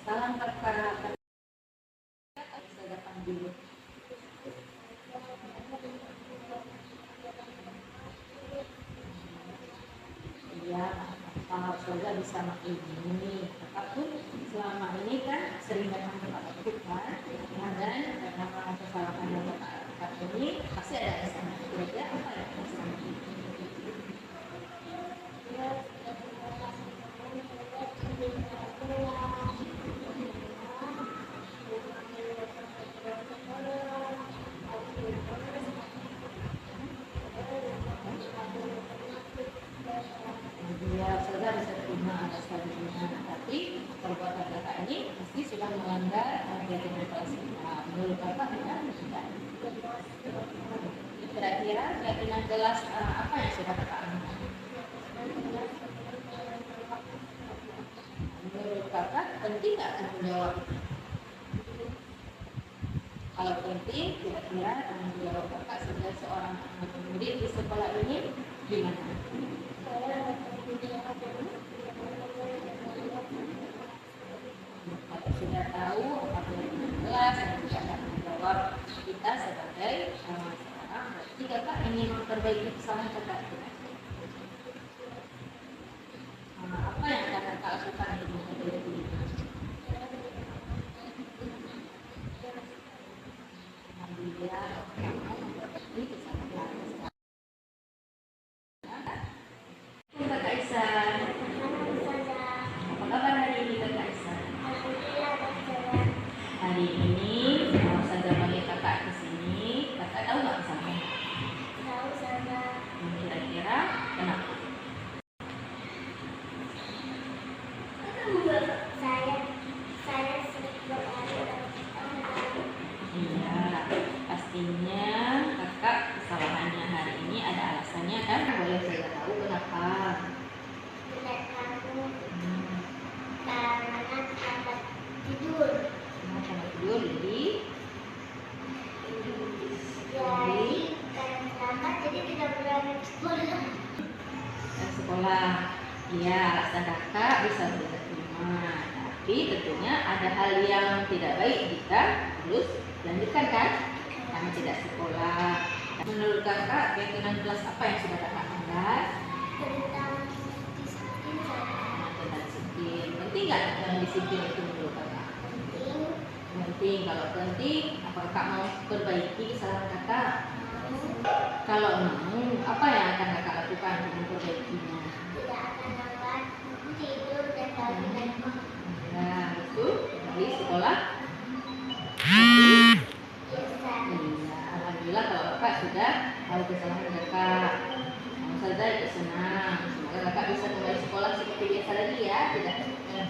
Salam kakak. Bisa datang dulu. Iya, kalau semoga bisa makin ini. Kakak pun selama ini kan sering datang ke kakak kan, dan karena kesalahan yang kakak ini pasti ada alasan. Kira-kira apa ya alasan? Ya, saudara bisa terima alasan tapi perbuatan kakak ini pasti sudah melanggar keyakinan kelas kita. Menurut kakak benar tidak? Kira-kira keyakinan kelas apa yang sudah kakak lakukan? Menurut kakak penting nggak tanggung jawab? Kalau penting, kira-kira tanggung jawab kakak sebagai seorang murid di sekolah ini gimana? Kalau sudah tahu apa yang kelas dan juga tanggung jawab kita sebagai seorang, berarti kakak ingin memperbaiki kesalahan kakak. Apa yang akan kakak lakukan untuk memperbaiki itu? Alhamdulillah, kamu memperbaiki kesalahan kakak. Kakak Isan, apa kabar hari ini kakak Isan? Hari ini mau saja panggil kakak ke sini, kakak tahu nggak kesalahan? Tahu saja. Kira-kira kenapa? Saya sering berlari. Iya, pastinya kakak kesalahannya hari ini ada alasannya kan? Boleh saya tahu kenapa? Tidak tahu karena lambat tidur. Kenapa tidur? Jadi Karena lambat jadi tidak berani ke sekolah. sekolah. Iya, alasan kakak bisa diterima. Tapi tentunya ada hal yang tidak baik jika harus lanjutkan kan? Karena tidak sekolah. Menurut kakak, keyakinan kelas apa yang sudah kakak angkat? Tentang disiplin saya. Tentang disiplin. Penting nggak dalam disiplin itu menurut kakak? Penting. Penting. Kalau penting, apa kakak mau perbaiki kesalahan kakak? Kalau mau, apa yang akan kakak lakukan untuk memperbaikinya? Tidak akan lambat tidur dan lari. Nah, itu dari sekolah. Iya, alhamdulillah kalau kakak sudah tahu kesalahan kakak. Kamu saja ikut senang. Semoga kakak bisa kembali sekolah seperti biasa lagi ya, tidak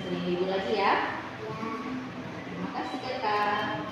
sering libur lagi ya. Terima kasih kakak.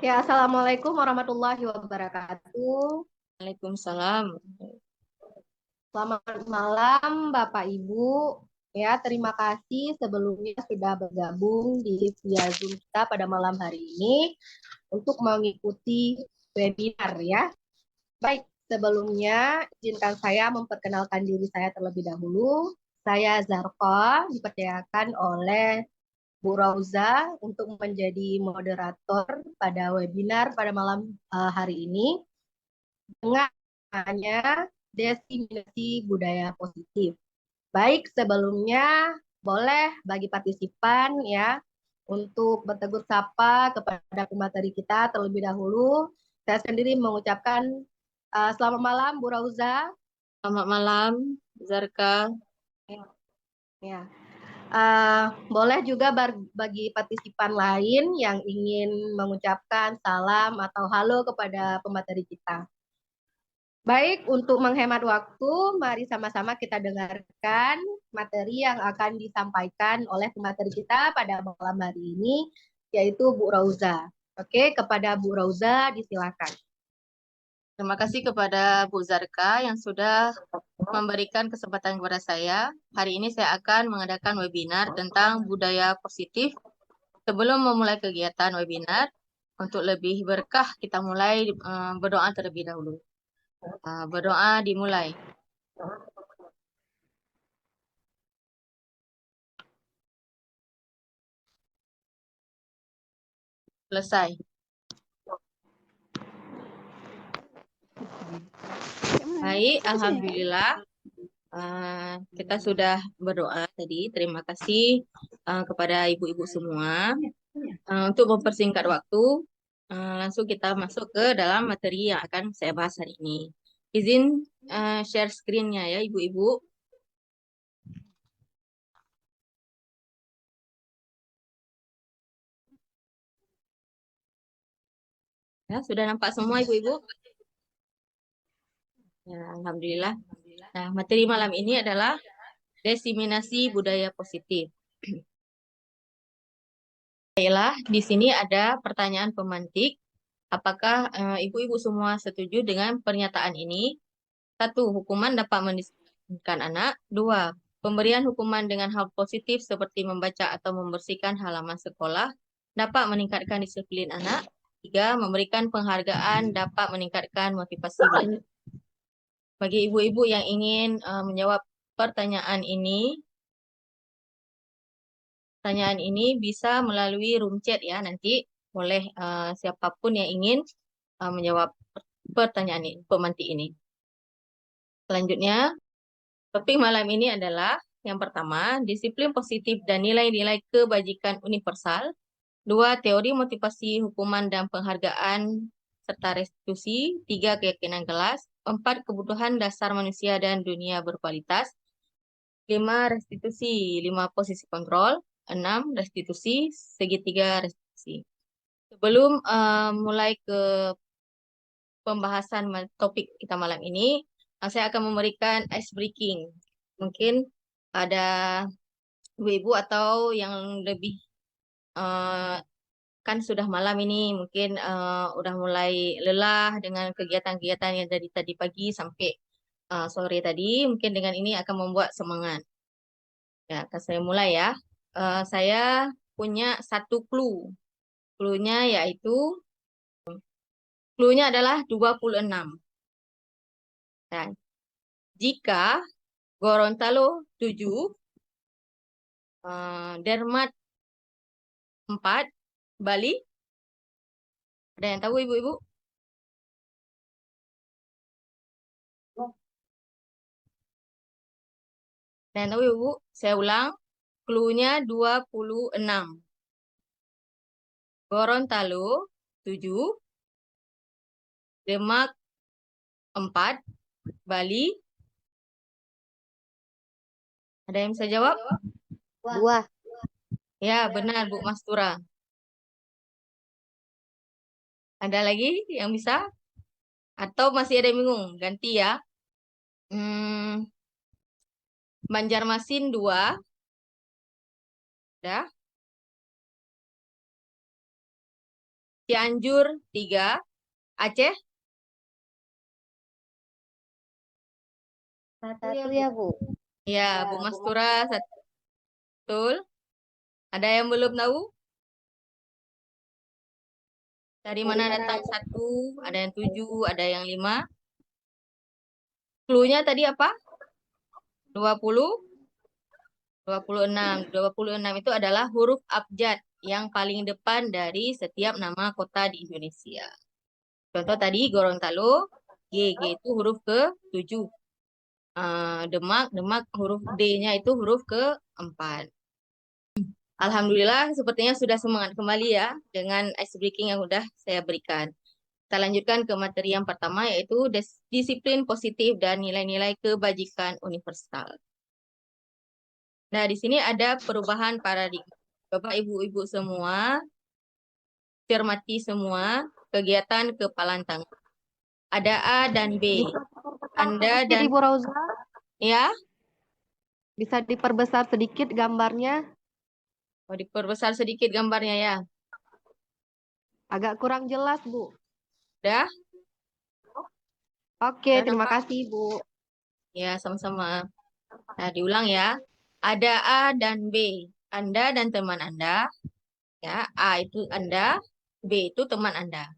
Ya, Assalamualaikum warahmatullahi wabarakatuh. Waalaikumsalam. Selamat malam, Bapak Ibu. Ya, terima kasih sebelumnya sudah bergabung di via Zoom kita pada malam hari ini untuk mengikuti webinar ya. Baik, sebelumnya izinkan saya memperkenalkan diri saya terlebih dahulu. Saya Zarqa, dipercayakan oleh Bu Rauza untuk menjadi moderator pada webinar pada malam hari ini dengan namanya Diseminasi Budaya Positif. Baik, sebelumnya boleh bagi partisipan ya untuk bertegur sapa kepada pemateri kita terlebih dahulu. Saya sendiri mengucapkan selamat malam Bu Rauza. Selamat malam, Zarqa. Ya. Boleh juga bagi partisipan lain yang ingin mengucapkan salam atau halo kepada pemateri kita. Baik, untuk menghemat waktu, mari sama-sama kita dengarkan materi yang akan disampaikan oleh pemateri kita pada malam hari ini, yaitu Bu Rauza. Oke, kepada Bu Rauza disilakan. Terima kasih kepada Bu Zarka yang sudah memberikan kesempatan kepada saya. Hari ini saya akan mengadakan webinar tentang budaya positif. Sebelum memulai kegiatan webinar, untuk lebih berkah kita mulai berdoa terlebih dahulu. Berdoa dimulai. Selesai. Baik, alhamdulillah. Kita sudah berdoa tadi. Terima kasih kepada ibu-ibu semua. Untuk mempersingkat waktu, langsung kita masuk ke dalam materi yang akan saya bahas hari ini. Izin share screen-nya ya, ibu-ibu. Ya, sudah nampak semua ibu-ibu? Ya, alhamdulillah. Nah, materi malam ini adalah diseminasi budaya positif. Baiklah, di sini ada pertanyaan pemantik. Apakah ibu-ibu semua setuju dengan pernyataan ini? 1. Hukuman dapat mendisiplinkan anak. 2. Pemberian hukuman dengan hal positif seperti membaca atau membersihkan halaman sekolah dapat meningkatkan disiplin anak. 3. Memberikan penghargaan dapat meningkatkan motivasi belajar. Bagi ibu-ibu yang ingin menjawab pertanyaan ini bisa melalui room chat ya. Nanti boleh siapapun yang ingin menjawab pertanyaan ini, pemantik ini. Selanjutnya, topik malam ini adalah yang pertama, disiplin positif dan nilai-nilai kebajikan universal. 2. Teori motivasi hukuman dan penghargaan serta restitusi. 3. Keyakinan kelas. 4. Kebutuhan dasar manusia dan dunia berkualitas. 5. Restitusi, 5 posisi kontrol. 6. Restitusi, segitiga restitusi. Sebelum mulai ke pembahasan topik kita malam ini, saya akan memberikan ice breaking. Mungkin ada ibu-ibu atau yang lebih kan sudah malam ini, mungkin udah mulai lelah dengan kegiatan-kegiatan yang dari tadi pagi sampai sore tadi. Mungkin dengan ini akan membuat semangat. Ya, akan saya mulai ya. Saya punya satu clue. Clue-nya yaitu, clue-nya adalah 26. Dan jika Gorontalo 7, Dermat 4, Bali. Ada yang tahu ibu-ibu? Ada yang tahu ibu? Saya ulang. Clue-nya 26. Gorontalo 7, Demak 4, Bali. Ada yang bisa jawab? 2. Ya, benar Bu Mastura. Ada lagi yang bisa? Atau masih ada yang bingung? Ganti ya. Banjarmasin 2. Dah. Cianjur 3. Aceh? 1 ya, Bu. Ya, Bu Mastura 1. Betul. Ada yang belum tahu? Dari mana datang 1? Ada yang 7, ada yang 5. Clue-nya tadi apa? 20? 26. 26 itu adalah huruf abjad yang paling depan dari setiap nama kota di Indonesia. Contoh tadi Gorontalo, G itu huruf ke-7. Demak huruf D-nya itu huruf ke-4. Alhamdulillah sepertinya sudah semangat kembali ya dengan ice breaking yang sudah saya berikan. Kita lanjutkan ke materi yang pertama yaitu disiplin positif dan nilai-nilai kebajikan universal. Nah, di sini ada perubahan paradigma. Bapak Ibu-ibu semua, cermati semua kegiatan kepalan tangan. Ada A dan B. Anda Sedikit, dan Ibu Rauza, ya, bisa diperbesar sedikit gambarnya. diperbesar sedikit gambarnya ya. Agak kurang jelas, Bu. Udah? Oke, Udah terima nampak? kasih, Ibu. Ya, sama-sama. Nah, diulang ya. Ada A dan B. Anda dan teman Anda. Ya, A itu Anda, B itu teman Anda.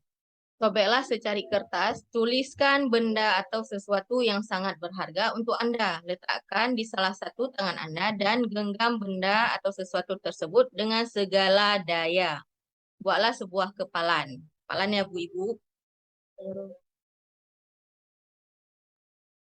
Sobeklah secari kertas, tuliskan benda atau sesuatu yang sangat berharga untuk Anda. Letakkan di salah satu tangan Anda dan genggam benda atau sesuatu tersebut dengan segala daya. Buatlah sebuah kepalan. Kepalan ya, Bu Ibu.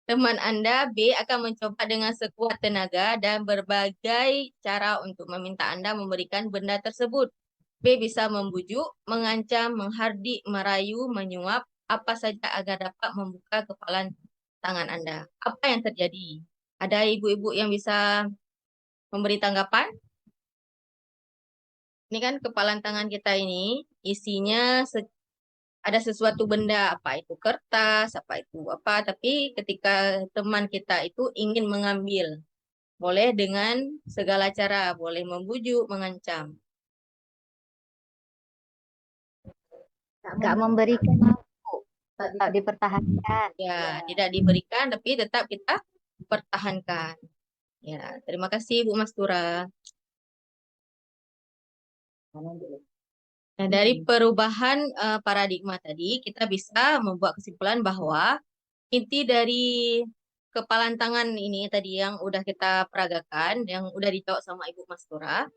Teman Anda, B, akan mencoba dengan sekuat tenaga dan berbagai cara untuk meminta Anda memberikan benda tersebut. B bisa membujuk, mengancam, menghardik, merayu, menyuap, apa saja agar dapat membuka kepalan tangan Anda. Apa yang terjadi? Ada ibu-ibu yang bisa memberi tanggapan? Ini kan kepalan tangan kita ini isinya ada sesuatu benda, apa itu kertas, apa itu apa, tapi ketika teman kita itu ingin mengambil, boleh dengan segala cara, boleh membujuk, mengancam. Nggak memberikan aku, tetap dipertahankan. Ya, tidak diberikan, tapi tetap kita pertahankan. Ya, terima kasih Bu Mastura. Nah, dari perubahan paradigma tadi, kita bisa membuat kesimpulan bahwa inti dari kepalan tangan ini tadi yang udah kita peragakan, yang udah dijawab sama Ibu Mastura,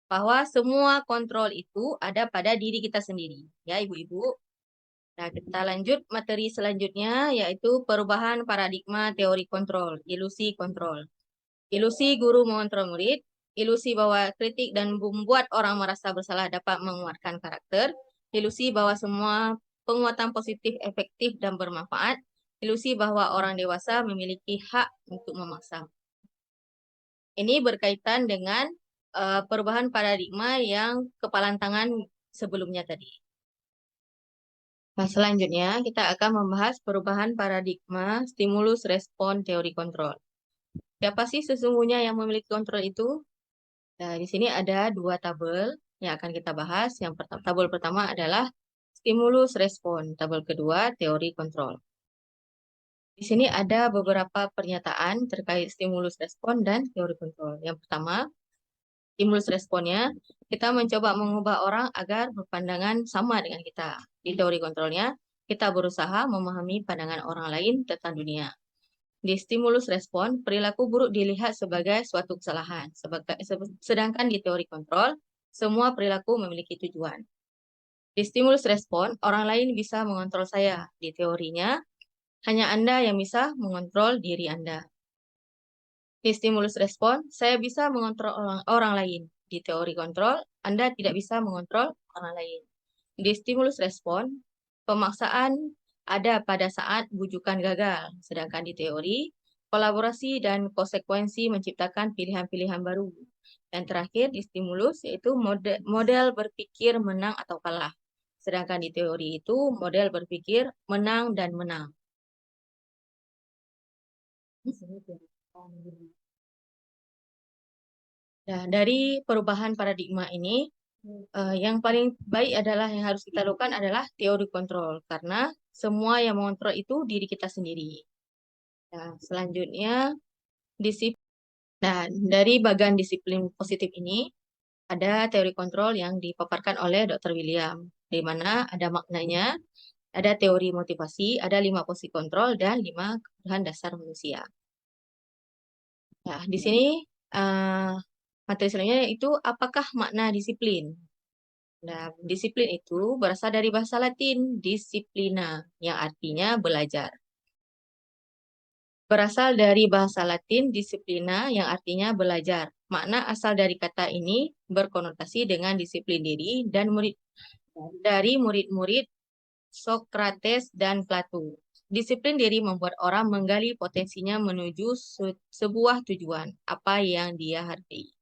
bahwa semua kontrol itu ada pada diri kita sendiri. Ya, Ibu-Ibu. Nah, kita lanjut materi selanjutnya, yaitu perubahan paradigma teori kontrol, ilusi kontrol. Ilusi guru mengontrol murid, ilusi bahwa kritik dan membuat orang merasa bersalah dapat menguatkan karakter, ilusi bahwa semua penguatan positif efektif dan bermanfaat, ilusi bahwa orang dewasa memiliki hak untuk memaksa. Ini berkaitan dengan perubahan paradigma yang kepalan tangan sebelumnya tadi. Nah, selanjutnya kita akan membahas perubahan paradigma stimulus respon teori kontrol. Siapa sih sesungguhnya yang memiliki kontrol itu? Nah, di sini ada dua tabel yang akan kita bahas. Yang pertama, tabel pertama adalah stimulus respon, tabel kedua teori kontrol. Di sini ada beberapa pernyataan terkait stimulus respon dan teori kontrol. Yang pertama, stimulus responnya, kita mencoba mengubah orang agar berpandangan sama dengan kita. Di teori kontrolnya, kita berusaha memahami pandangan orang lain tentang dunia. Di stimulus respon, perilaku buruk dilihat sebagai suatu kesalahan. Sedangkan di teori kontrol, semua perilaku memiliki tujuan. Di stimulus respon, orang lain bisa mengontrol saya. Di teorinya, hanya Anda yang bisa mengontrol diri Anda. Di stimulus respon, saya bisa mengontrol orang lain. Di teori kontrol, Anda tidak bisa mengontrol orang lain. Di stimulus respon, pemaksaan ada pada saat bujukan gagal. Sedangkan di teori, kolaborasi dan konsekuensi menciptakan pilihan-pilihan baru. Dan terakhir di stimulus yaitu model berpikir menang atau kalah. Sedangkan di teori itu model berpikir menang dan menang. Nah, dari perubahan paradigma ini, yang paling baik adalah yang harus kita lakukan adalah teori kontrol. Karena semua yang mengontrol itu diri kita sendiri. Nah, selanjutnya, dari bagian disiplin positif ini, ada teori kontrol yang dipaparkan oleh Dr. William, di mana ada maknanya, ada teori motivasi, ada 5 posisi kontrol, dan 5 kebutuhan dasar manusia. Nah, di sini materi selanjutnya itu apakah makna disiplin? Nah, disiplin itu berasal dari bahasa Latin, disciplina, yang artinya belajar. Berasal dari bahasa Latin disiplina yang artinya belajar. Makna asal dari kata ini berkonotasi dengan disiplin diri dan dari murid-murid Sokrates dan Plato. Disiplin diri membuat orang menggali potensinya menuju sebuah tujuan, apa yang dia hargai.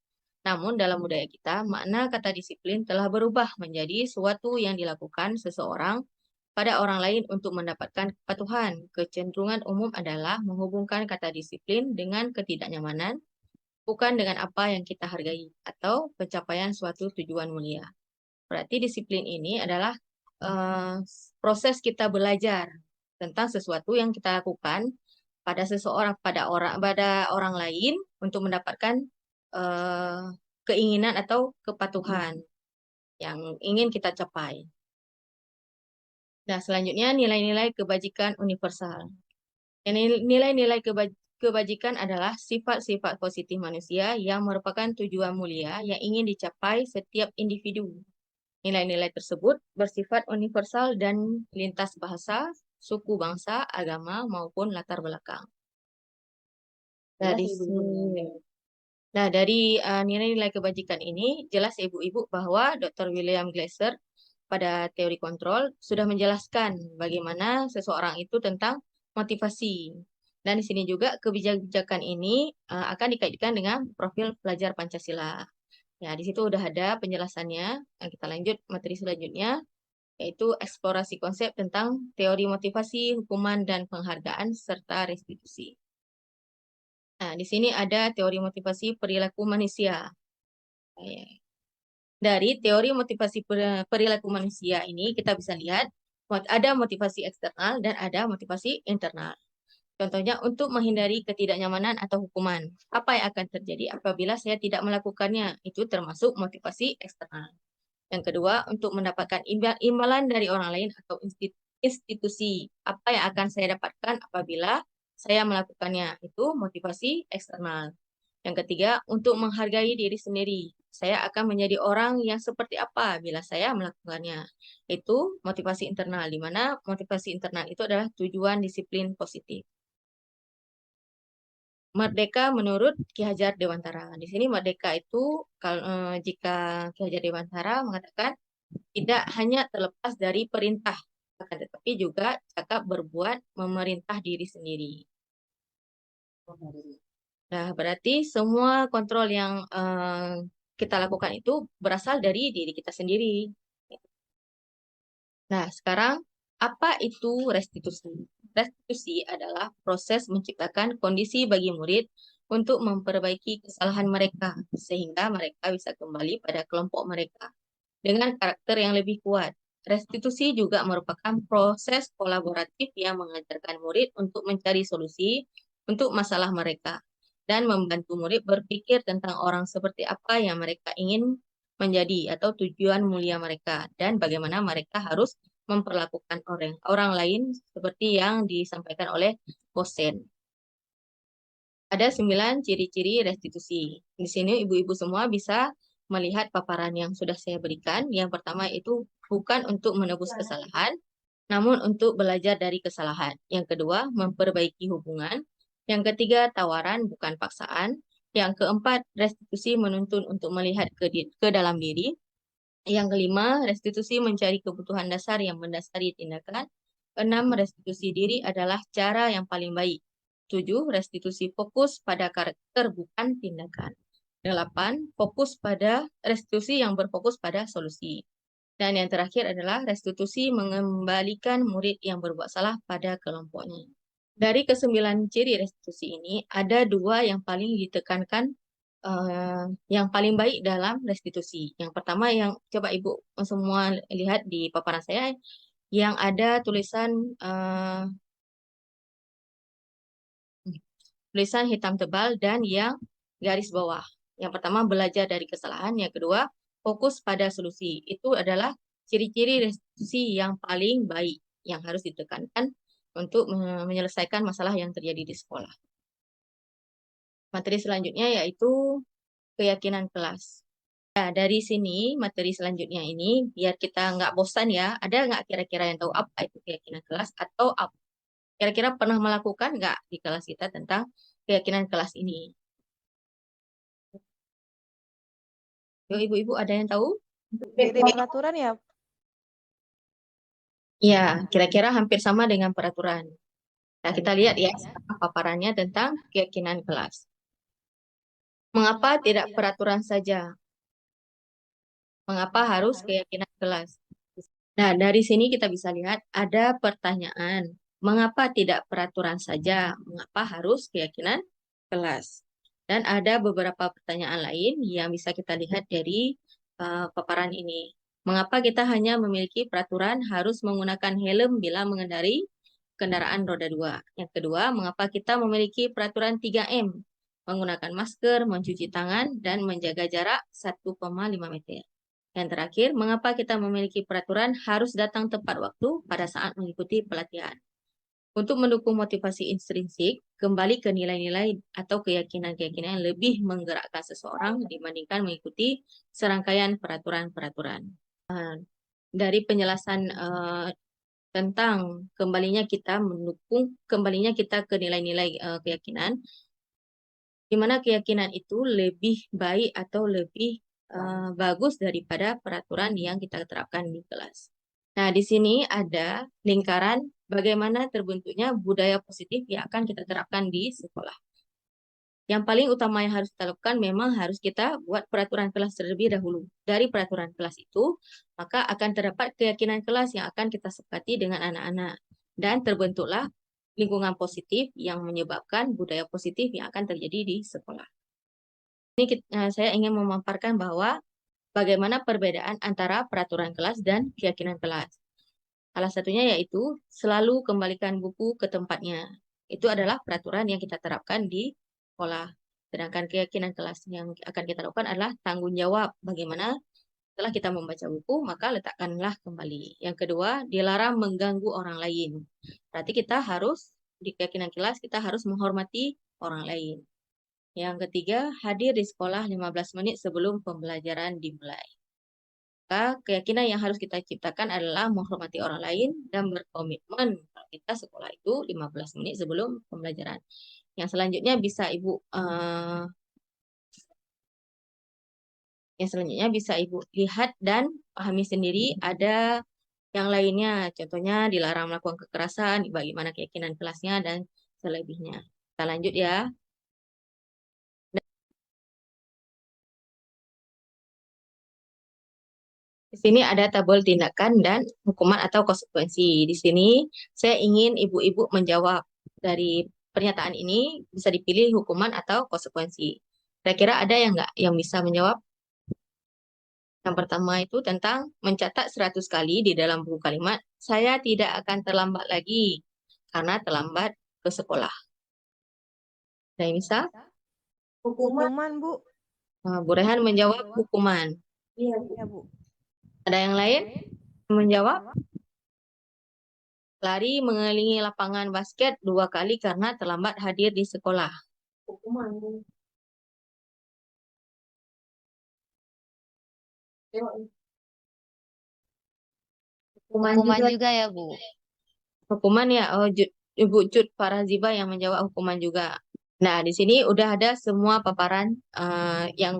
Namun dalam budaya kita, makna kata disiplin telah berubah menjadi suatu yang dilakukan seseorang pada orang lain untuk mendapatkan kepatuhan. Kecenderungan umum adalah menghubungkan kata disiplin dengan ketidaknyamanan, bukan dengan apa yang kita hargai, atau pencapaian suatu tujuan mulia. Berarti disiplin ini adalah proses kita belajar. tentang sesuatu yang kita lakukan pada pada orang lain untuk mendapatkan eh, keinginan atau kepatuhan yang ingin kita capai. Nah, selanjutnya nilai-nilai kebajikan universal. Nilai-nilai kebajikan adalah sifat-sifat positif manusia yang merupakan tujuan mulia yang ingin dicapai setiap individu. Nilai-nilai tersebut bersifat universal dan lintas bahasa, suku bangsa, agama, maupun latar belakang. Dari nilai-nilai kebajikan ini, jelas ibu-ibu bahwa Dr. William Glasser pada teori kontrol sudah menjelaskan bagaimana seseorang itu tentang motivasi. Dan di sini juga kebijakan ini akan dikaitkan dengan profil pelajar Pancasila. Ya, di situ udah ada penjelasannya. Nah, kita lanjut materi selanjutnya, yaitu eksplorasi konsep tentang teori motivasi, hukuman, dan penghargaan, serta restitusi. Nah, di sini ada teori motivasi perilaku manusia. Dari teori motivasi perilaku manusia ini, kita bisa lihat ada motivasi eksternal dan ada motivasi internal. Contohnya, untuk menghindari ketidaknyamanan atau hukuman. Apa yang akan terjadi apabila saya tidak melakukannya? Itu termasuk motivasi eksternal. Yang kedua, untuk mendapatkan imbalan dari orang lain atau institusi. Apa yang akan saya dapatkan apabila saya melakukannya? Itu motivasi eksternal. Yang ketiga, untuk menghargai diri sendiri. Saya akan menjadi orang yang seperti apa bila saya melakukannya. Itu motivasi internal, di mana motivasi internal itu adalah tujuan disiplin positif. Merdeka menurut Ki Hajar Dewantara. Di sini merdeka itu jika Ki Hajar Dewantara mengatakan tidak hanya terlepas dari perintah, akan tetapi juga cakap berbuat memerintah diri sendiri. Nah, berarti semua kontrol yang kita lakukan itu berasal dari diri kita sendiri. Nah, sekarang apa itu restitusi? Restitusi adalah proses menciptakan kondisi bagi murid untuk memperbaiki kesalahan mereka, sehingga mereka bisa kembali pada kelompok mereka dengan karakter yang lebih kuat. Restitusi juga merupakan proses kolaboratif yang mengajarkan murid untuk mencari solusi untuk masalah mereka dan membantu murid berpikir tentang orang seperti apa yang mereka ingin menjadi atau tujuan mulia mereka dan bagaimana mereka harus memperlakukan orang lain seperti yang disampaikan oleh Kosen. Ada 9 ciri-ciri restitusi. Di sini ibu-ibu semua bisa melihat paparan yang sudah saya berikan. Yang pertama itu bukan untuk menebus kesalahan, namun untuk belajar dari kesalahan. Yang kedua, memperbaiki hubungan. Yang ketiga, tawaran bukan paksaan. Yang keempat, restitusi menuntun untuk melihat ke dalam diri. Yang kelima, restitusi mencari kebutuhan dasar yang mendasari tindakan. 6, restitusi diri adalah cara yang paling baik. 7, restitusi fokus pada karakter bukan tindakan. 8, fokus pada restitusi yang berfokus pada solusi. Dan yang terakhir adalah restitusi mengembalikan murid yang berbuat salah pada kelompoknya. Dari ke-9 ciri restitusi ini, ada 2 yang paling ditekankan yang paling baik dalam restitusi. Yang pertama yang coba ibu semua lihat di paparan saya, yang ada tulisan hitam tebal dan yang garis bawah. Yang pertama belajar dari kesalahan, yang kedua fokus pada solusi. Itu adalah ciri-ciri restitusi yang paling baik yang harus ditekankan untuk menyelesaikan masalah yang terjadi di sekolah. Materi selanjutnya yaitu keyakinan kelas. Nah, dari sini materi selanjutnya ini biar kita nggak bosan ya, ada nggak kira-kira yang tahu apa itu keyakinan kelas atau apa? Kira-kira pernah melakukan nggak di kelas kita tentang keyakinan kelas ini? Yuk, ibu-ibu ada yang tahu? Mirip peraturan ya? Ya, kira-kira hampir sama dengan peraturan. Nah, kita lihat ya paparannya tentang keyakinan kelas. Mengapa tidak peraturan saja? Mengapa harus keyakinan kelas? Nah, dari sini kita bisa lihat ada pertanyaan. Mengapa tidak peraturan saja? Mengapa harus keyakinan kelas? Dan ada beberapa pertanyaan lain yang bisa kita lihat dari paparan ini. Mengapa kita hanya memiliki peraturan harus menggunakan helm bila mengendari? kendaraan roda 2. Yang kedua, mengapa kita memiliki peraturan 3M? Menggunakan masker, mencuci tangan, dan menjaga jarak 1,5 meter. Yang terakhir, mengapa kita memiliki peraturan harus datang tepat waktu pada saat mengikuti pelatihan? Untuk mendukung motivasi intrinsik, kembali ke nilai-nilai atau keyakinan-keyakinan yang lebih menggerakkan seseorang dibandingkan mengikuti serangkaian peraturan-peraturan. Dari penjelasan tentang kembalinya kita ke nilai-nilai keyakinan, di mana keyakinan itu lebih baik atau lebih bagus daripada peraturan yang kita terapkan di kelas. Nah, di sini ada lingkaran bagaimana terbentuknya budaya positif yang akan kita terapkan di sekolah. Yang paling utama yang harus kita lakukan memang harus kita buat peraturan kelas terlebih dahulu. Dari peraturan kelas itu, maka akan terdapat keyakinan kelas yang akan kita sepakati dengan anak-anak. Dan terbentuklah lingkungan positif yang menyebabkan budaya positif yang akan terjadi di sekolah. Ini saya ingin memaparkan bahwa bagaimana perbedaan antara peraturan kelas dan keyakinan kelas. Salah satunya yaitu selalu kembalikan buku ke tempatnya. Itu adalah peraturan yang kita terapkan di sekolah. Sedangkan keyakinan kelas yang akan kita lakukan adalah tanggung jawab. Bagaimana setelah kita membaca buku, maka letakkanlah kembali. Yang kedua, dilarang mengganggu orang lain. Berarti kita harus, di keyakinan kelas, kita harus menghormati orang lain. Yang ketiga, hadir di sekolah 15 menit sebelum pembelajaran dimulai. Maka keyakinan yang harus kita ciptakan adalah menghormati orang lain dan berkomitmen kalau kita sekolah itu 15 menit sebelum pembelajaran. Yang selanjutnya bisa Ibu lihat dan pahami sendiri. Ada yang lainnya, contohnya dilarang melakukan kekerasan, bagaimana keyakinan kelasnya dan selebihnya. Kita lanjut ya. Di sini ada tabel tindakan dan hukuman atau konsekuensi. Di sini saya ingin ibu-ibu menjawab dari pernyataan ini, bisa dipilih hukuman atau konsekuensi. Kira-kira ada yang nggak yang bisa menjawab? Yang pertama itu tentang mencatat 100 kali di dalam buku kalimat, saya tidak akan terlambat lagi karena terlambat ke sekolah. Ada yang bisa? Hukuman, Bu. Bu Rehan menjawab hukuman. Ya, Bu. Ada yang lain menjawab? Lari mengelilingi lapangan basket 2 kali karena terlambat hadir di sekolah. Hukuman. Hukuman juga ya, Bu. Hukuman ya, Ibu Cut Faraziba yang menjawab hukuman juga. Nah, di sini udah ada semua paparan yang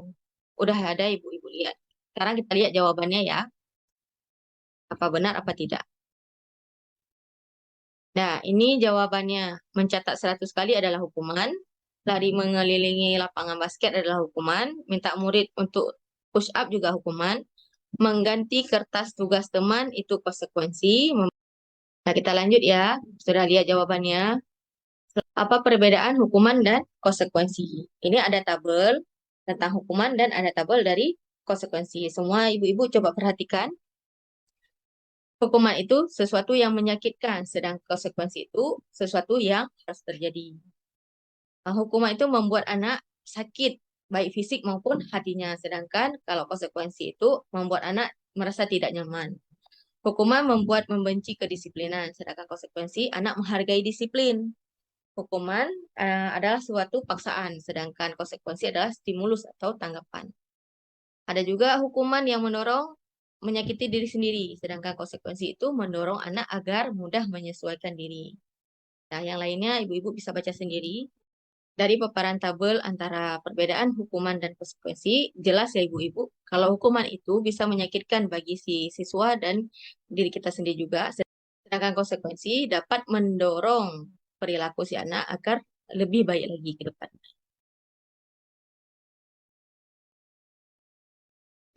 udah ada Ibu-ibu lihat. Sekarang kita lihat jawabannya ya. Apa benar, apa tidak. Nah, ini jawabannya. Mencatat 100 kali adalah hukuman. Lari mengelilingi lapangan basket adalah hukuman. Minta murid untuk push up juga hukuman. Mengganti kertas tugas teman itu konsekuensi. Nah, kita lanjut ya. Sudah lihat jawabannya. Apa perbedaan hukuman dan konsekuensi? Ini ada tabel tentang hukuman dan ada tabel dari konsekuensi. Semua ibu-ibu coba perhatikan. Hukuman itu sesuatu yang menyakitkan, sedang konsekuensi itu sesuatu yang harus terjadi. Hukuman itu membuat anak sakit, baik fisik maupun hatinya. Sedangkan kalau konsekuensi itu membuat anak merasa tidak nyaman. Hukuman membuat membenci kedisiplinan, sedangkan konsekuensi anak menghargai disiplin. Hukuman adalah suatu paksaan, sedangkan konsekuensi adalah stimulus atau tanggapan. Ada juga hukuman yang mendorong menyakiti diri sendiri, sedangkan konsekuensi itu mendorong anak agar mudah menyesuaikan diri. Nah, yang lainnya ibu-ibu bisa baca sendiri. Dari paparan tabel antara perbedaan hukuman dan konsekuensi, jelas ya ibu-ibu, kalau hukuman itu bisa menyakitkan bagi si siswa dan diri kita sendiri juga, sedangkan konsekuensi dapat mendorong perilaku si anak agar lebih baik lagi ke depan.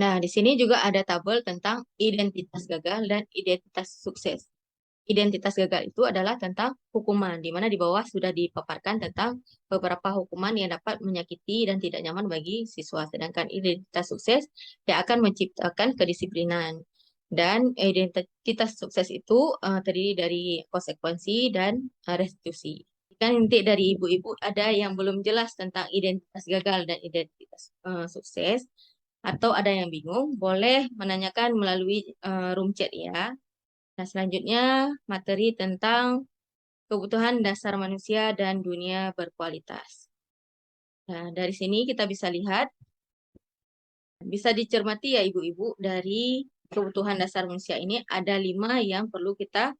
Nah, di sini juga ada tabel tentang identitas gagal dan identitas sukses. Identitas gagal itu adalah tentang hukuman, di mana di bawah sudah dipaparkan tentang beberapa hukuman yang dapat menyakiti dan tidak nyaman bagi siswa. Sedangkan identitas sukses yang akan menciptakan kedisiplinan. Dan identitas sukses itu terdiri dari konsekuensi dan restitusi. Kan nanti dari ibu-ibu ada yang belum jelas tentang identitas gagal dan identitas sukses, atau ada yang bingung, boleh menanyakan melalui room chat ya. Nah, selanjutnya materi tentang kebutuhan dasar manusia dan dunia berkualitas. Nah, dari sini kita bisa lihat, bisa dicermati ya ibu-ibu, dari kebutuhan dasar manusia ini ada 5 yang perlu kita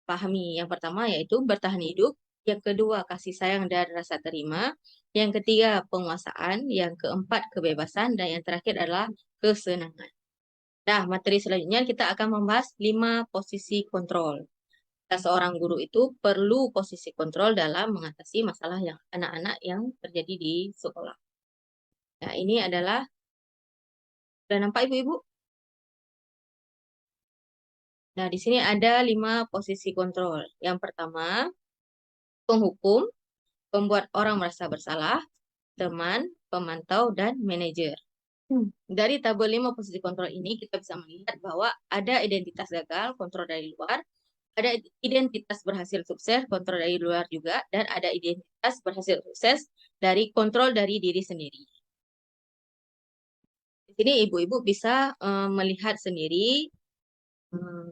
pahami. Yang pertama yaitu bertahan hidup, yang kedua kasih sayang dan rasa terima, yang ketiga penguasaan, yang keempat kebebasan, dan yang terakhir adalah kesenangan. Nah, materi selanjutnya kita akan membahas 5 posisi kontrol. Nah, seorang guru itu perlu posisi kontrol dalam mengatasi masalah yang anak-anak yang terjadi di sekolah. Nah, ini adalah, sudah nampak ibu-ibu? Nah, di sini ada 5 posisi kontrol. Yang pertama, penghukum, pembuat orang merasa bersalah, teman, pemantau, dan manajer. Dari tabel 5 posisi kontrol ini, kita bisa melihat bahwa ada identitas gagal, kontrol dari luar, ada identitas berhasil sukses, kontrol dari luar juga, dan ada identitas berhasil sukses dari kontrol dari diri sendiri. Di sini ibu-ibu bisa melihat sendiri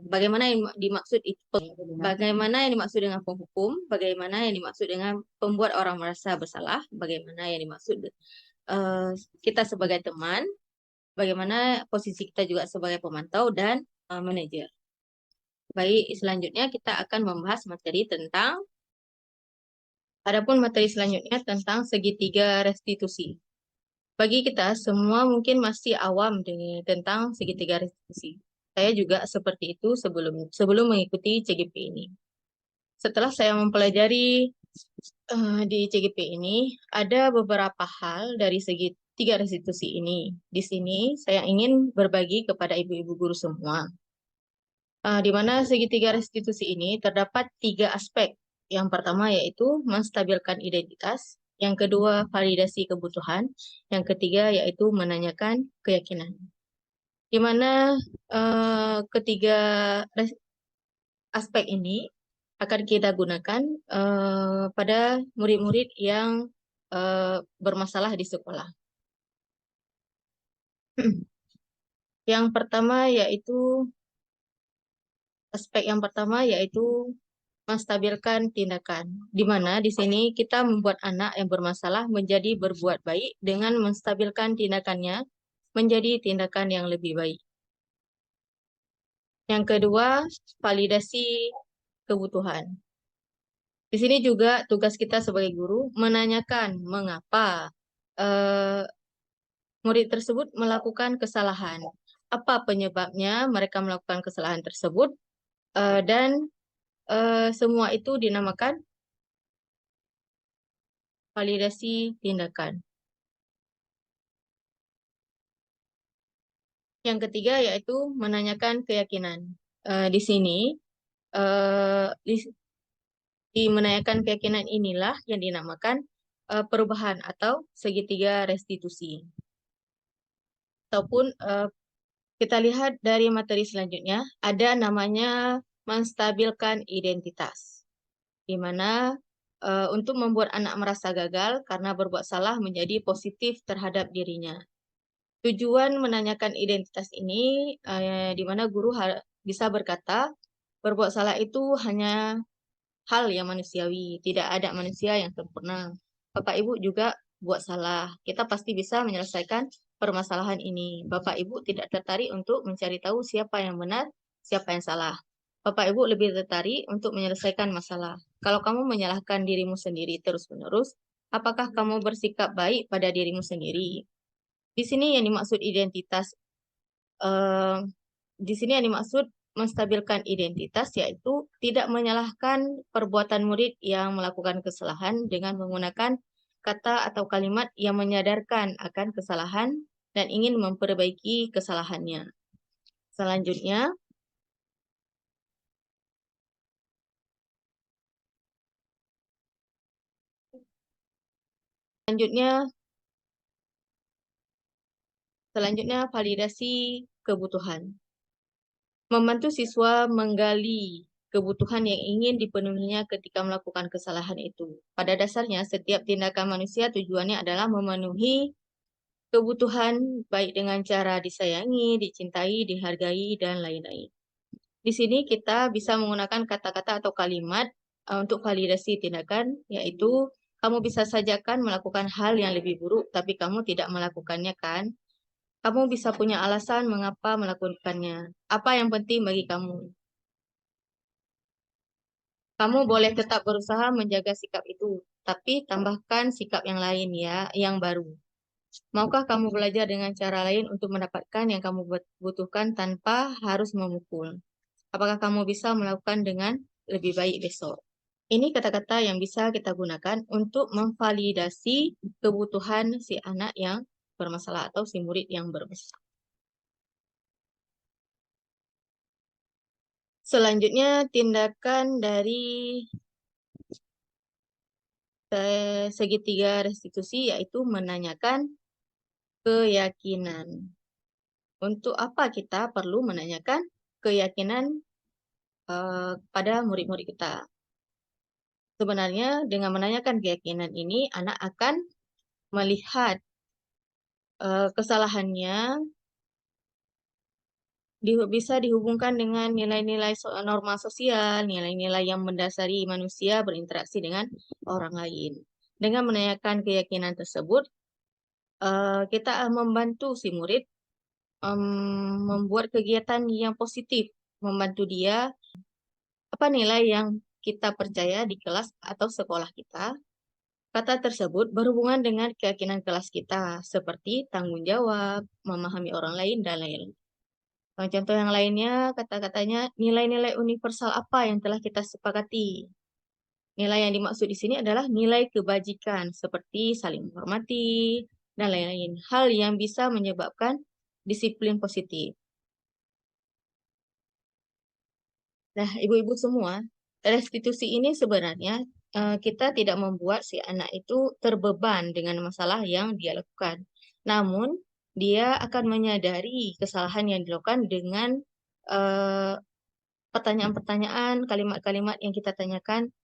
bagaimana yang dimaksud itu, bagaimana yang dimaksud dengan penghukum, bagaimana yang dimaksud dengan pembuat orang merasa bersalah, bagaimana yang dimaksud kita sebagai teman, bagaimana posisi kita juga sebagai pemantau dan manajer. Baik, selanjutnya kita akan membahas materi tentang, adapun materi selanjutnya tentang segitiga restitusi. Bagi kita semua mungkin masih awam tentang segitiga restitusi. Saya juga seperti itu sebelum mengikuti CGP ini. Setelah saya mempelajari di CGP ini, ada beberapa hal dari segitiga restitusi ini. Di sini saya ingin berbagi kepada ibu-ibu guru semua. Di mana segitiga restitusi ini terdapat 3 aspek. Yang pertama yaitu menstabilkan identitas, yang kedua validasi kebutuhan, yang ketiga yaitu menanyakan keyakinan. Di mana ketiga aspek ini akan kita gunakan pada murid-murid yang bermasalah di sekolah. Yang pertama yaitu Aspek yang pertama yaitu menstabilkan tindakan, di mana di sini kita membuat anak yang bermasalah menjadi berbuat baik dengan menstabilkan tindakannya menjadi tindakan yang lebih baik. Yang kedua, validasi kebutuhan. Di sini juga tugas kita sebagai guru menanyakan mengapa murid tersebut melakukan kesalahan, apa penyebabnya mereka melakukan kesalahan tersebut, dan semua itu dinamakan validasi tindakan. Yang ketiga yaitu menanyakan keyakinan. Di sini, di menanyakan keyakinan inilah yang dinamakan perubahan atau segitiga restitusi. Ataupun kita lihat dari materi selanjutnya, ada namanya menstabilkan identitas. Di mana untuk membuat anak merasa gagal karena berbuat salah menjadi positif terhadap dirinya. Tujuan menanyakan identitas ini di mana guru bisa berkata, berbuat salah itu hanya hal yang manusiawi, tidak ada manusia yang sempurna. Bapak Ibu juga buat salah, kita pasti bisa menyelesaikan permasalahan ini. Bapak Ibu tidak tertarik untuk mencari tahu siapa yang benar, siapa yang salah. Bapak Ibu lebih tertarik untuk menyelesaikan masalah. Kalau kamu menyalahkan dirimu sendiri terus-menerus, apakah kamu bersikap baik pada dirimu sendiri? Di sini yang dimaksud identitas, di sini yang dimaksud menstabilkan identitas yaitu tidak menyalahkan perbuatan murid yang melakukan kesalahan dengan menggunakan kata atau kalimat yang menyadarkan akan kesalahan dan ingin memperbaiki kesalahannya. Selanjutnya, selanjutnya validasi kebutuhan. membantu siswa menggali kebutuhan yang ingin dipenuhinya ketika melakukan kesalahan itu. Pada dasarnya, setiap tindakan manusia tujuannya adalah memenuhi kebutuhan baik dengan cara disayangi, dicintai, dihargai, dan lain-lain. Di sini kita bisa menggunakan kata-kata atau kalimat untuk validasi tindakan, yaitu kamu bisa saja kan melakukan hal yang lebih buruk, tapi kamu tidak melakukannya kan? Kamu bisa punya alasan mengapa melakukannya. Apa yang penting bagi kamu? Kamu boleh tetap berusaha menjaga sikap itu, tapi tambahkan sikap yang lain ya, yang baru. Maukah kamu belajar dengan cara lain untuk mendapatkan yang kamu butuhkan tanpa harus memukul? Apakah kamu bisa melakukan dengan lebih baik besok? Ini kata-kata yang bisa kita gunakan untuk memvalidasi kebutuhan si anak yang bermasalah atau si murid yang bermasalah. Selanjutnya, tindakan dari segitiga restitusi yaitu menanyakan keyakinan. Untuk apa kita perlu menanyakan keyakinan pada murid-murid kita? Sebenarnya dengan menanyakan keyakinan ini, anak akan melihat kesalahannya bisa dihubungkan dengan nilai-nilai norma sosial, nilai-nilai yang mendasari manusia berinteraksi dengan orang lain. Dengan menanyakan keyakinan tersebut, kita membantu si murid membuat kegiatan yang positif, membantu dia apa nilai yang kita percaya di kelas atau sekolah kita. Kata tersebut berhubungan dengan keyakinan kelas kita, seperti tanggung jawab, memahami orang lain, dan lain-lain. Contoh yang lainnya, kata-katanya nilai-nilai universal apa yang telah kita sepakati. Nilai yang dimaksud di sini adalah nilai kebajikan, seperti saling menghormati, dan lain-lain. Hal yang bisa menyebabkan disiplin positif. Nah, ibu-ibu semua, restitusi ini sebenarnya kita tidak membuat si anak itu terbeban dengan masalah yang dia lakukan. Namun, dia akan menyadari kesalahan yang dilakukan dengan pertanyaan-pertanyaan, kalimat-kalimat yang kita tanyakan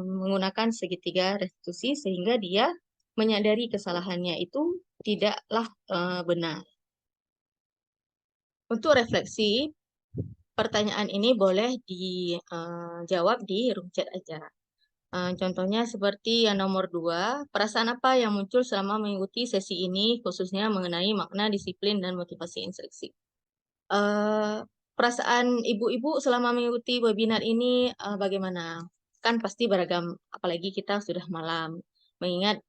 menggunakan segitiga restitusi sehingga dia menyadari kesalahannya itu tidaklah benar. Untuk refleksi, pertanyaan ini boleh dijawab di room chat aja. Contohnya seperti yang nomor 2, perasaan apa yang muncul selama mengikuti sesi ini, khususnya mengenai makna disiplin dan motivasi instruksi. Perasaan ibu-ibu selama mengikuti webinar ini bagaimana? Kan pasti beragam, apalagi kita sudah malam, mengingat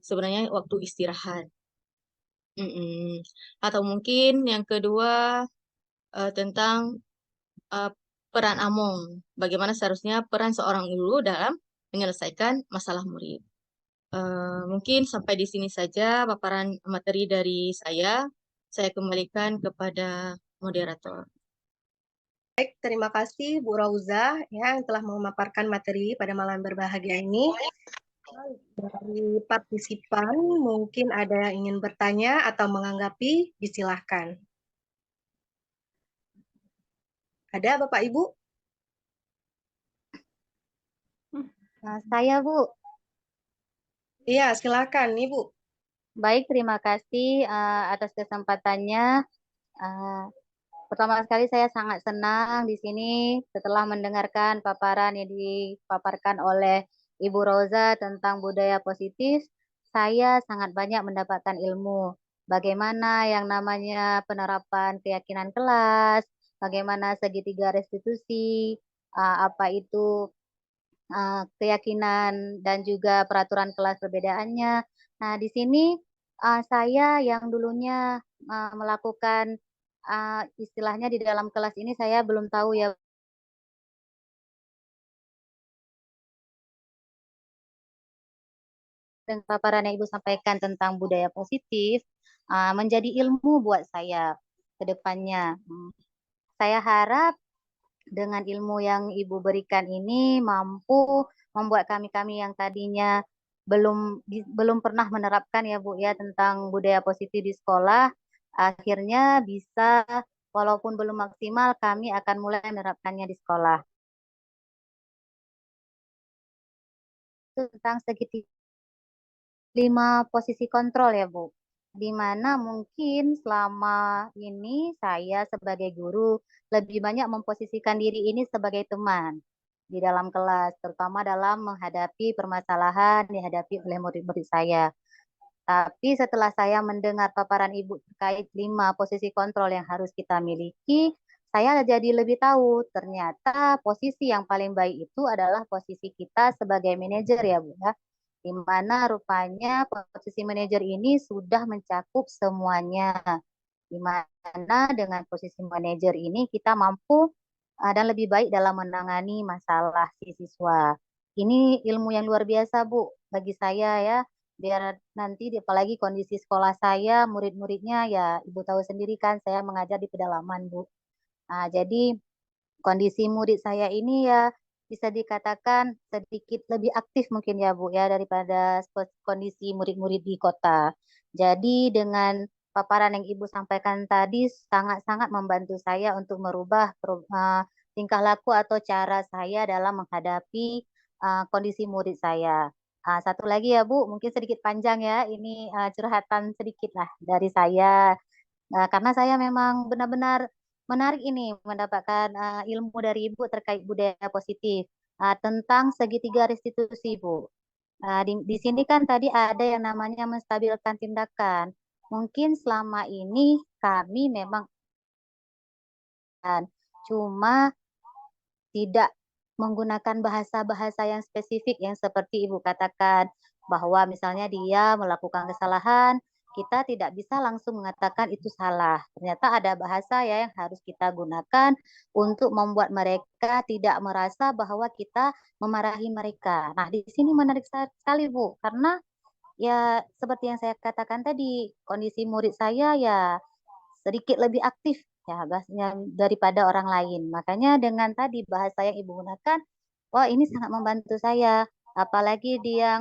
sebenarnya waktu istirahat. Atau mungkin yang kedua tentang peran Among, bagaimana seharusnya peran seorang guru dalam menyelesaikan masalah murid. Mungkin sampai di sini saja paparan materi dari saya. Saya kembalikan kepada moderator. Baik, terima kasih Bu Rauza ya, yang telah memaparkan materi pada malam berbahagia ini. Dari partisipan, mungkin ada yang ingin bertanya atau menganggapi, disilahkan. Ada Bapak Ibu? Saya, Bu. Iya, silakan Ibu. Baik, terima kasih atas kesempatannya. Pertama sekali saya sangat senang di sini setelah mendengarkan paparan yang dipaparkan oleh Ibu Roza tentang budaya positif. Saya sangat banyak mendapatkan ilmu. Bagaimana yang namanya penerapan keyakinan kelas, bagaimana segitiga restitusi, apa itu keyakinan dan juga peraturan kelas perbedaannya. Nah, di sini saya yang dulunya melakukan istilahnya di dalam kelas ini saya belum tahu ya dengan paparan yang Ibu sampaikan tentang budaya positif menjadi ilmu buat saya ke depannya. Saya harap dengan ilmu yang Ibu berikan ini mampu membuat kami-kami yang tadinya belum pernah menerapkan ya Bu ya tentang budaya positif di sekolah, akhirnya bisa walaupun belum maksimal, kami akan mulai menerapkannya di sekolah. Tentang segitiga 5 posisi kontrol ya, Bu. Di mana mungkin selama ini saya sebagai guru lebih banyak memposisikan diri ini sebagai teman di dalam kelas, terutama dalam menghadapi permasalahan dihadapi oleh murid-murid saya. Tapi setelah saya mendengar paparan Ibu terkait 5 posisi kontrol yang harus kita miliki, saya jadi lebih tahu ternyata posisi yang paling baik itu adalah posisi kita sebagai manajer ya Bu ya. Di mana rupanya posisi manajer ini sudah mencakup semuanya. Di mana dengan posisi manajer ini kita mampu dan lebih baik dalam menangani masalah si siswa. Ini ilmu yang luar biasa Bu bagi saya ya. Biar nanti apalagi kondisi sekolah saya, murid-muridnya ya Ibu tahu sendiri kan saya mengajar di pedalaman Bu. Nah, jadi kondisi murid saya ini ya bisa dikatakan sedikit lebih aktif mungkin ya Bu ya daripada kondisi murid-murid di kota. Jadi dengan paparan yang Ibu sampaikan tadi sangat-sangat membantu saya untuk merubah tingkah laku atau cara saya dalam menghadapi kondisi murid saya. Satu lagi ya Bu, mungkin sedikit panjang ya, ini curhatan sedikit lah dari saya. Karena saya memang benar-benar menarik ini mendapatkan ilmu dari Ibu terkait budaya positif tentang segitiga restitusi, Bu. Di sini kan tadi ada yang namanya menstabilkan tindakan. Mungkin selama ini kami memang cuma tidak menggunakan bahasa-bahasa yang spesifik yang seperti Ibu katakan bahwa misalnya dia melakukan kesalahan, kita tidak bisa langsung mengatakan itu salah. Ternyata ada bahasa ya yang harus kita gunakan untuk membuat mereka tidak merasa bahwa kita memarahi mereka. Nah, di sini menarik sekali Bu, karena ya seperti yang saya katakan tadi, kondisi murid saya ya sedikit lebih aktif ya bahasanya daripada orang lain. Makanya dengan tadi bahasa yang Ibu gunakan, wah ini sangat membantu saya. Apalagi dia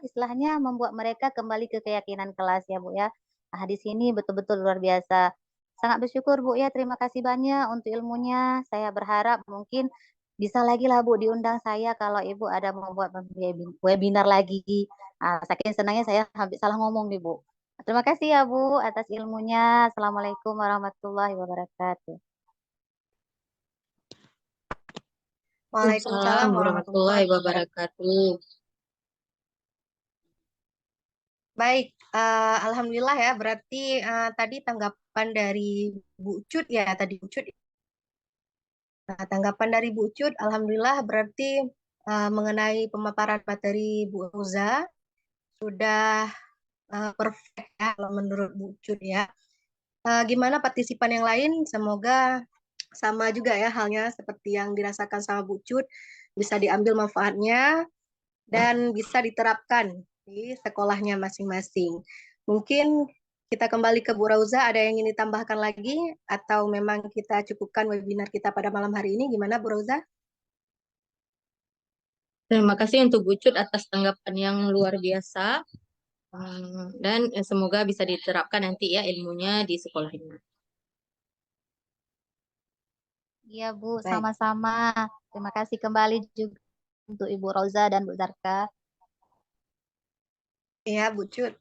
istilahnya membuat mereka kembali ke keyakinan kelas ya Bu ya. Nah, di sini betul-betul luar biasa. Sangat bersyukur Bu ya, terima kasih banyak untuk ilmunya. Saya berharap mungkin bisa lagi lah Bu diundang saya kalau Ibu ada membuat webinar lagi. Saking senangnya saya hampir salah ngomong nih Bu. Terima kasih ya Bu atas ilmunya. Assalamualaikum warahmatullahi wabarakatuh. Waalaikumsalam warahmatullahi warahmatullahi wabarakatuh. wabarakatuh. Baik, alhamdulillah ya. Berarti tadi tanggapan dari Bu Cut ya, tadi Bu Cut. Nah, tanggapan dari Bu Cut, alhamdulillah berarti mengenai pemaparan materi Bu Roza sudah perfect ya kalau menurut Bu Cut ya. Gimana partisipan yang lain? Semoga sama juga ya halnya seperti yang dirasakan sama Bu Cut, bisa diambil manfaatnya dan bisa diterapkan di sekolahnya masing-masing. Mungkin kita kembali ke Bu Rauza, ada yang ingin ditambahkan lagi atau memang kita cukupkan webinar kita pada malam hari ini? Gimana Bu Rauza? Terima kasih untuk Bu Cut atas tanggapan yang luar biasa. Dan semoga bisa diterapkan nanti ya ilmunya di sekolah ini. Iya Bu, Baik. sama-sama. Terima kasih kembali juga untuk Ibu Roza dan Bu Zarka. Iya Bu Cut.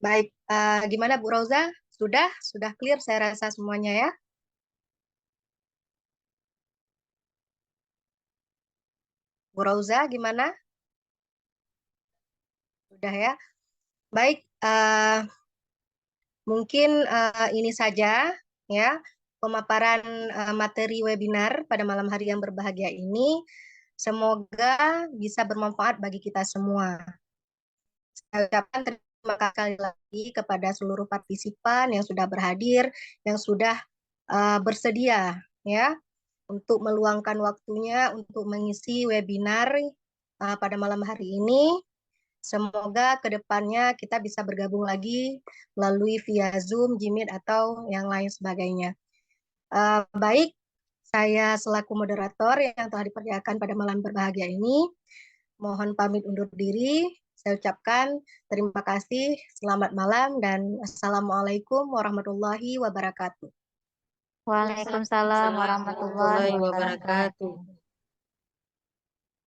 Baik, gimana Bu Rauza? Sudah clear saya rasa semuanya ya. Bu Rauza gimana? Sudah ya. Baik, mungkin ini saja ya pemaparan materi webinar pada malam hari yang berbahagia ini. Semoga bisa bermanfaat bagi kita semua. Saya ucapkan terima kasih sekali lagi kepada seluruh partisipan yang sudah berhadir, yang sudah bersedia ya untuk meluangkan waktunya untuk mengisi webinar pada malam hari ini. Semoga kedepannya kita bisa bergabung lagi melalui via Zoom, Jimit, atau yang lain sebagainya. Baik, saya selaku moderator yang telah dipercayakan pada malam berbahagia ini, mohon pamit undur diri. Saya ucapkan terima kasih, selamat malam, dan Assalamualaikum warahmatullahi wabarakatuh. Waalaikumsalam warahmatullahi warahmatullahi wabarakatuh. wabarakatuh.